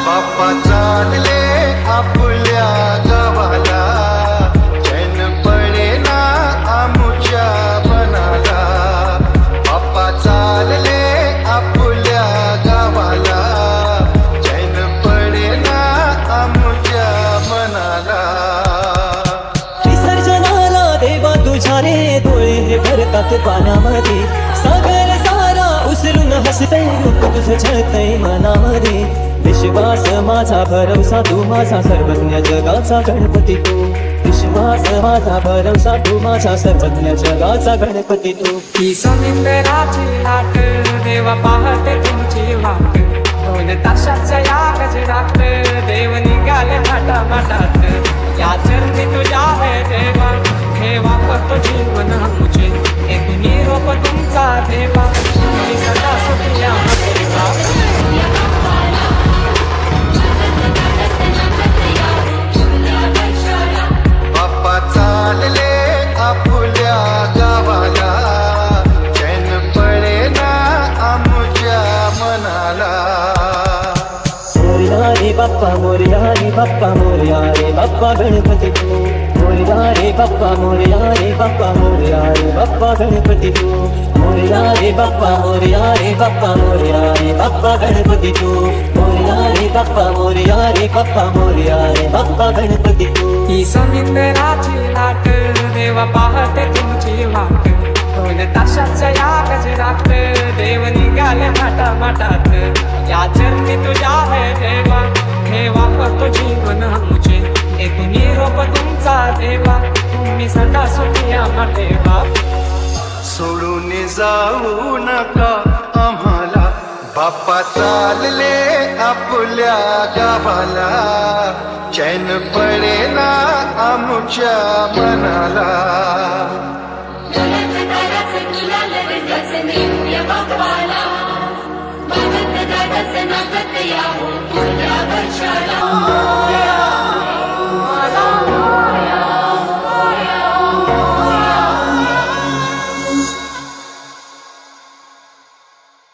बाप्पा चालले आपल्या गावाला, चैन पडेना आमुच्या मनाला. बाप्पा चालले आपल्या गावाला, चैन पडेना आमुच्या मनाला. विसर्जनाला देवा तुझ्या रे डोळे भरतात पाण्यामध्ये, सागर सारा उसरून हसतय रूप तुझं झळतय मनामध्ये. विश्वास माझा भरवसा तू माझा सर्वज्ञ जगाचा गणपती तू. विश्वास माझा भरवसा तू माझा सर्वज्ञ जगाचा गणपती तू. ही समुद्राची लाट देवा पाहते तुमची वाट, दोन तासाच्या या गजरात देव निघाले माटामाटात. या चरणी तुझ्या है देवा, ठेवा करतो जीवन आमचे, एक निरोप तुमचा देवा, तुम्ही सदा सुखिया देवा. बाप्पा चालले आपल्या गावाला, चैन पडेना आमुच्या मनाला. मोरया रे बाप्पा मोरया रे बाप्पा मोरया रे बाप्पा गणपती तू. मोरया रे बाप्पा मोरया रे बाप्पा मोरया रे बाप्पा गणपती तू. मोरया रे बाप्पा मोरया रे बाप्पा मोरया रे बाप्पा गणपती तू. मोरया रे बाप्पा मोरया रे बाप्पा मोरया रे बाप्पा गणपती तू. ही समुद्राची लाट देवा पाहते तुमची वाट, दोन तासाच्या या गजरात देव निघाले माटामाटात. या चरणी तुझ्या है देवा, ठेवा करतो जीवन आमचे, एक निरोप तुमचा देवा, तुम्ही सदा सुखिया देवा. सोडून जाऊ नका आम्हाला, बाप्पा चालले आपल्या गावाला, चैन पडेना आमुच्या मनाला.